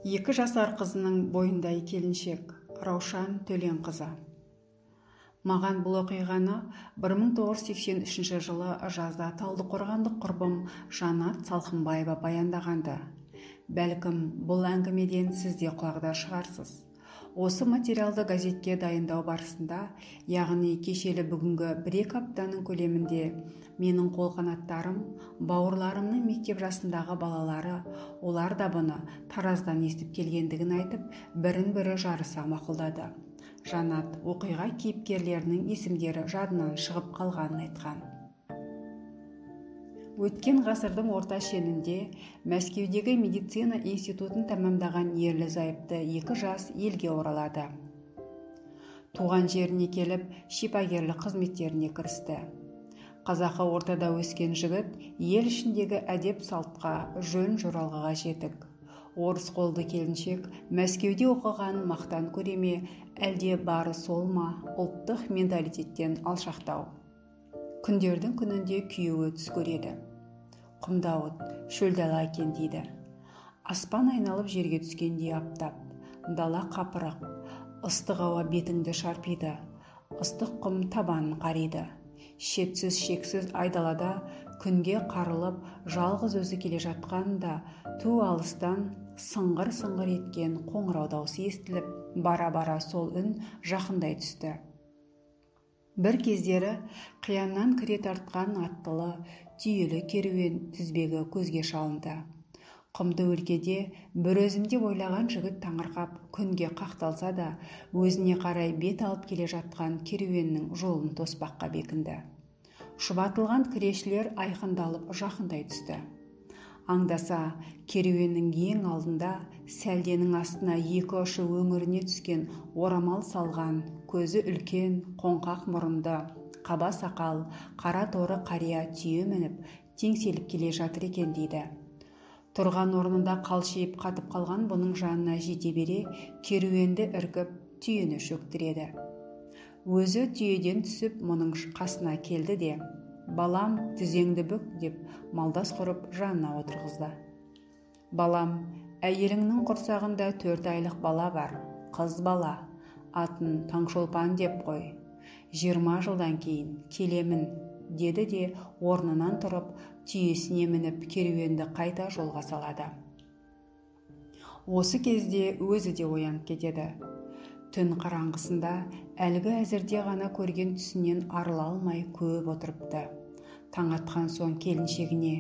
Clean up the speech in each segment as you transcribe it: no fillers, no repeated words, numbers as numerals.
2 жасар қызының бойындай келіншек Раушан Төленқызы. Маған бұл оқиғаны 1983 жылы жазда Талдықорғандық құрбым Жанат Салқынбаева баяндағанды. Бәлкім, бұл әңгімеден сіз де құлағдар шығарсыз. Осы материалды газетке дайындау барысында, яғни кешелі бүгінгі 1-2 аптаның көлемінде менің қолқанаттарым, бауырларымның мектеп жасындағы балалары, олар да бұны Тараздан естіп келгендігін айтып, бірін-бірі жарыса мақұлдады. Жанат оқиға кейіпкерлерінің есімдері жадынан шығып қалғанын айтқан. Өткен ғасырдың орта шенінде Мәскеудегі медицина институтын тәмамдаған ерлі-зайыпты 2 жас елге оралады. Туған жеріне келіп, шипагерлік қызметтеріне кірісті. Қазақы ортада өскен жігіт ел ішіндегі әдеп салтқа, жөн жоралғыға жетік. Орыс қолды келіншек Мәскеуде оқығанын мақтан көреме, әлде бары сол ма, ұлттық менталитеттен алшақтау. Күндердің күнінде күйеуі түс көреді. Құмдауыт, шөл дала екен дейді. Аспан айналып жерге түскендей аптап, дала қапырық, ыстық ауа бетіңді шарпиды, ыстық құм табанын қариды. Шетсіз шексіз айдалада күнге қарылып, жалғыз өзі келе жатқанда, ту алыстан сыңғыр-сыңғыр еткен қоңырау даусы естіліп, бара-бара сол үн жақындай түсті. Бір кездері қияннан кіре тартқан аттылы, түйелі керуен тізбегі көзге шалынды. Құмды өлкеде бір өзімде ойлаған жігіт таңырқап күнге қақталса да, өзіне қарай бет алып келе жатқан керуеннің жолын тоспаққа бекінді. Шұбатылған кірешілер айқындалып жақындай түсті. Аңдаса, керуеннің ең алдында сәлденің астына 2 ұшы өңіріне түскен орамал салған, көзі үлкен, қоңқақ мұрынды, қаба сақал, қара торы қария түйе мініп, теңселіп келе жатыр екен дейді. Тұрған орнында қалшиып қатып қалған бұның жанына жете бере, керуенді іркіп, түйені шөктіреді. Өзі түйеден түсіп, мұның қасына келді де, «Балам, тізеңді бүк» деп малдас құрып жанына отырғызды. «Балам, әйеліңнің құрсағында 4 айлық бала бар, қыз бала, атын Таңшолпан деп қой. 20 жылдан кейін келемін», деді де орнынан тұрып, түйесіне мініп керуенді қайта жолға салады. Осы кезде өзі де оянып кетеді. Түн қараңғысында әлгі әзірде ғана көрген түсінен арыла алмай көп отырыпты. Таң атқан соң келіншегіне,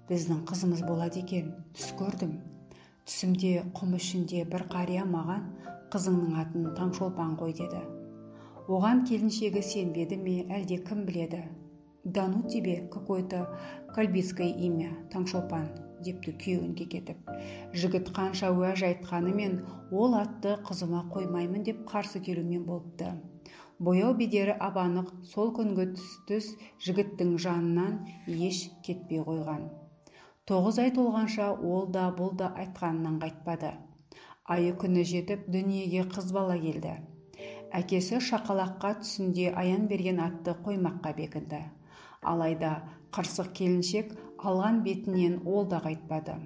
«Біздің қызымыз болады екен, түс көрдім. Түсімде құм ішінде бір қария маған қызыңның атын Таңшолпан қой» деді. Оған келіншегі сенбеді ме, әлде кім біледі? «Да ну тебе какое-то кальбитское имя, Таңшолпан», депті күйеуін кекетіп. Жігіт қанша уәж айтқанымен ол атты қызыма қоймаймын деп қарсы келумен болыпты. Бояу бедері абанық сол күнгі түс жігіттің жанынан еш кетпей қойған. 9 ай толғанша ол да бұл да айтқанынан қайтпады. Айы күні жетіп дүниеге қыз бала келді. Әкесі шақалаққа түсінде аян берген атты қоймаққа бекінді. Алайда қырсық келіншек алған бетінен ол да қайтпады.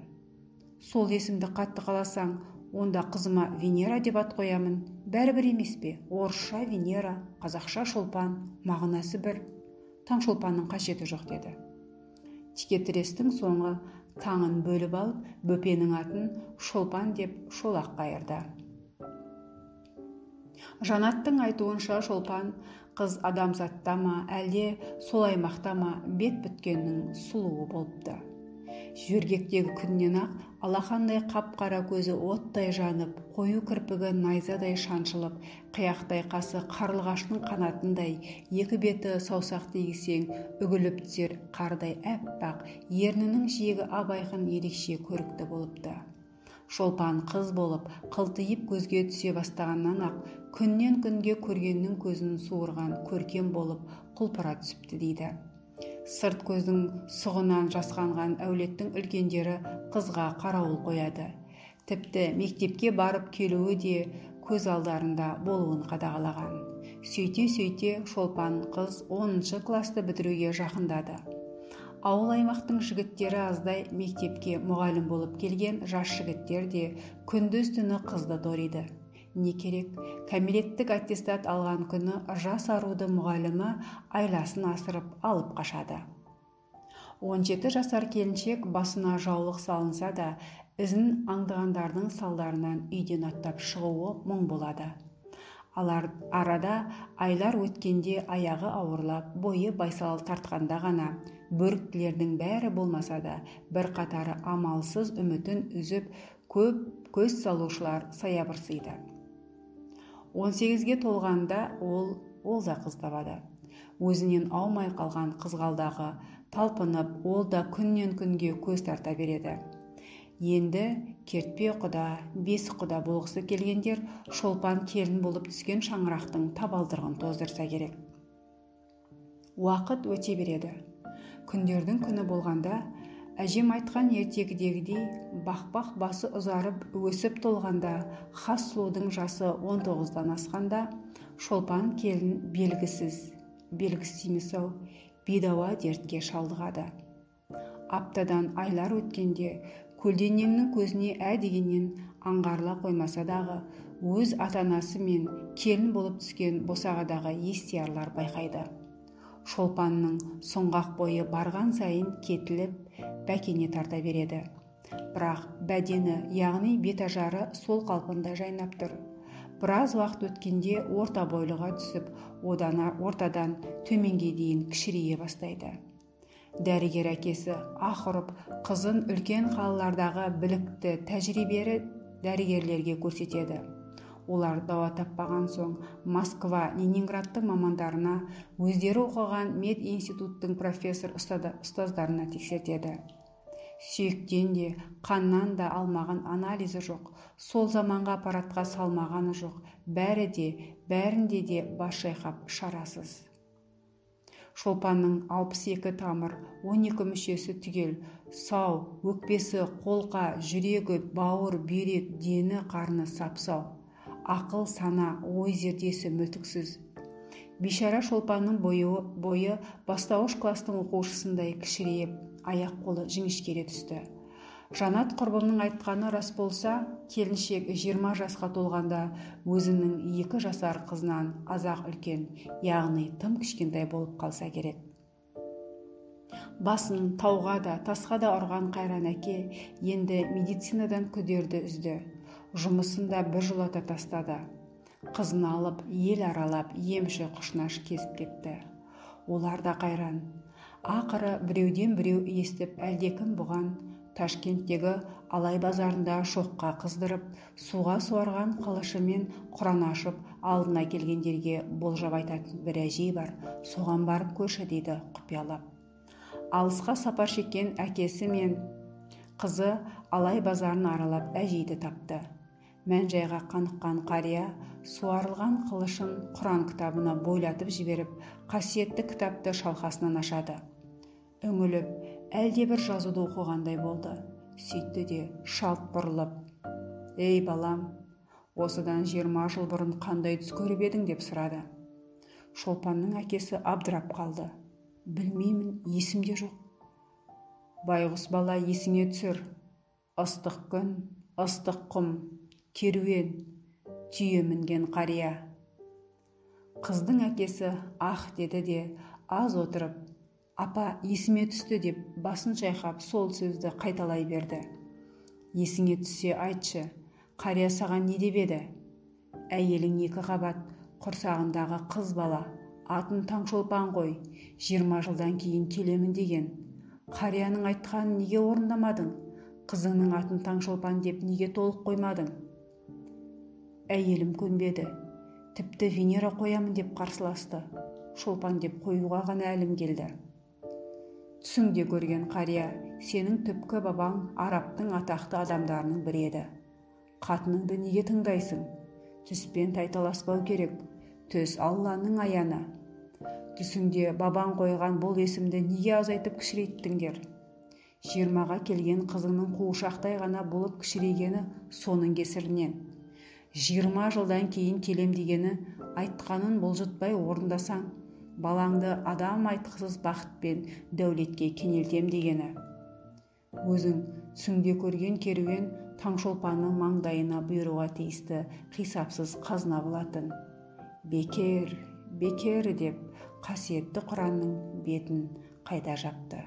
«Сол есімді қатты қаласаң, онда қызыма Венера деп ат қоямын. Бәрібір емес пе? Орысша Венера, қазақша Шолпан, мағынасы бір. Таңшолпанның қажеті жоқ» деді. Текетірестің соңы таңын бөліп алып, бөпенің атын Шолпан деп шолақ қайырды. Жанаттың айтуынша Шолпан қыз адамзатта ма, әлде сол аймақта ма бет бүткеннің сұлуы болыпты. Жөргектегі күннен ақ алақандай қап-қара көзі оттай жанып, қою кірпігі найзадай шаншылып, қияқтай қасы қарлығаштың қанатындай, 2 беті саусақ тигізсең үгіліп түсер қардай әппақ, ернінің жиегі ап-айқын ерекше көрікті болыпты. Шолпан қыз болып, қылтиып көзге түсе бастағаннан ақ, күннен күнге көргеннің көзін суырған көркем болып құлпыра түсіпті дейді. Сырт көздің сұғынан жасқанған әулеттің үлкендері қызға қарауыл қояды. Тіпті мектепке барып келуі де көз алдарында болуын қадағалаған. Сөйте Шолпан қыз 10 класты бітіруге жақындады. Ауыл аймақтың жігіттері аздай мектепке мұғалім болып келген жас жігіттер де күндіз түні қызды ториды. Не керек, кәмелеттік аттестат алған күні жас аруды мұғалімі айласын асырып алып қашады. 17 жасар келіншек басына жаулық салынса да, ізін аңдығандардың салдарынан үйден аттап шығуы мұң болады. Арада айлар өткенде аяғы ауырлап, бойы байсал тартқанда ғана, бөріктілердің бәрі болмаса да, бір қатары амалсыз үмітін үзіп, көп көз салушылар саябырсиды. 18-ге толғанда ол да қыз табады. Өзінен аумай қалған қызғалдағы талпынып, ол да күннен күнге көз тарта береді. Енді кертпе құда, бес құда болғысы келгендер шолпан келін болып түскен шаңырақтың табалдырығын тоздырса керек. Уақыт өте береді. Күндердің күні болғанда, әжем айтқан ертегідегідей бақ-бақ басы ұзарып өсіп толғанда, хас сұлудың жасы 19-дан асқанда, шолпан келін белгісіз емес-ау, бейдауа дертке шалдығады. Аптадан айлар өткенде, көлденеңнің көзіне дегеннен аңғарыла қоймаса дағы, өз ата-анасы мен келін болып түскен босағадағы естиярлар байқайды. Шолпанның сұңғақ бойы барған сайын кетіліп, бәкене тарта береді. Бірақ бәдені, яғни бет ажары сол қалпында жайнап тұр. Біраз уақыт өткенде орта бойлыға түсіп, ортадан төменге дейін кішірейе бастайды. Дәрігер әкесі аһ ұрып, қызын үлкен қалалардағы білікті тәжірибелі дәрігерлерге көрсетеді. Олар дауа таппаған соң Москва, Ленинградтың мамандарына, өздері оқыған мединституттың профессор ұстаздарына тексертеді. Сүйектен де, қаннан да алмаған анализі жоқ, сол заманға аппаратқа салмағаны жоқ, бәрінде де бас шайқап шарасыз. Шолпанның 62 тамыр, 12 мүшесі түгел, сау, өкпесі, қолқа, жүрегі, бауыр, бүйрек, дені, қарны сапсау. Ақыл, сана, ой зердесі мүлтіксіз. Бишара Шолпанның бойы бастауыш кластың оқушысындай кішірейіп, аяқ-қолы жіңішкере түсті. Жанат құрбымның айтқаны рас болса, келіншек 20 жасқа толғанда өзінің 2 жасар қызынан азақ үлкен, яғни тым кішкентай болып қалса керек. Басын тауға да, тасқа да ұрған қайран әке енді медицинадан күдерді үзді. Жұмысында біржолата тастады. Қызын алып, ел аралап, емші құшнаш кезіп кетті. Олар да қайран. Ақыры біреуден біреу естіп, әлдекім бұған Ташкенттегі Алай базарында шоққа қыздырып, суға суарған қылышымен құран ашып, алдына келгендерге болжап айтатын бір әжей бар, соған барып көрші дейді құпиялап. Алысқа сапар шеккен әкесі мен қызы Алай базарын аралап әжейді тапты. Мән-жайға қаныққан қария суарылған қылышын Құран кітабына бойлатып жіберіп, қасиетті кітапты шалқасынан ашады. Үңіліп, әлде бір жазуды оқығандай болды. Сөйтті де шалт бұрылып: «Ей балам, осыдан 20 жыл бұрын қандай түс көріп едің?» деп сұрады. Шолпанның әкесі абдырап қалды. «Білмеймін, есімде жоқ». «Байғұс бала, есіңе түсір. Ыстық күн, ыстық құм, керуен, түйе мінген қария». Қыздың әкесі «ах» деді де аз отырып: «Апа, есіме түсті» деп басын шайқап сол сөзді қайталай берді. «Есіңе түссе айтшы, қария саған не деп еді?» «Әйелің 2 қабат, құрсағындағы қыз бала, атын Таңшолпан қой, 20 жылдан кейін келемін деген. Қарияның айтқанын неге орындамадың? Қызыңның атын Таңшолпан деп неге толық қоймадың?» Әйелім көнбеді. Тіпті Венера қоямын деп қарсыласты. Шолпан деп қоюға ғана әлім келді. Түсіңде көрген қария, сенің түпкі бабаң Арабтың атақты адамдарының бірі еді. Қатыныңды неге тыңдайсың? Түспен тайталаспау керек. Түс Алланың аяны. Түсіңде бабаң қойған бұл есімді неге азайтып кішірейттіңдер? 20-ға келген қызыңның қуышақтай ғана болып кішірейгені соның кесірінен. 20 жылдан кейін келем дегені айтқанын бұлжытпай орындасаң, балаңды адам айтқысыз бақыт пен дәулетке кенелтем дегені. Өзің түсіңде көрген керуен Таңшолпанның маңдайына бұйыруға тиісті қисапсыз қазына болатын. Бекер, бекер деп қасиетті Құранның бетін қайта жапты.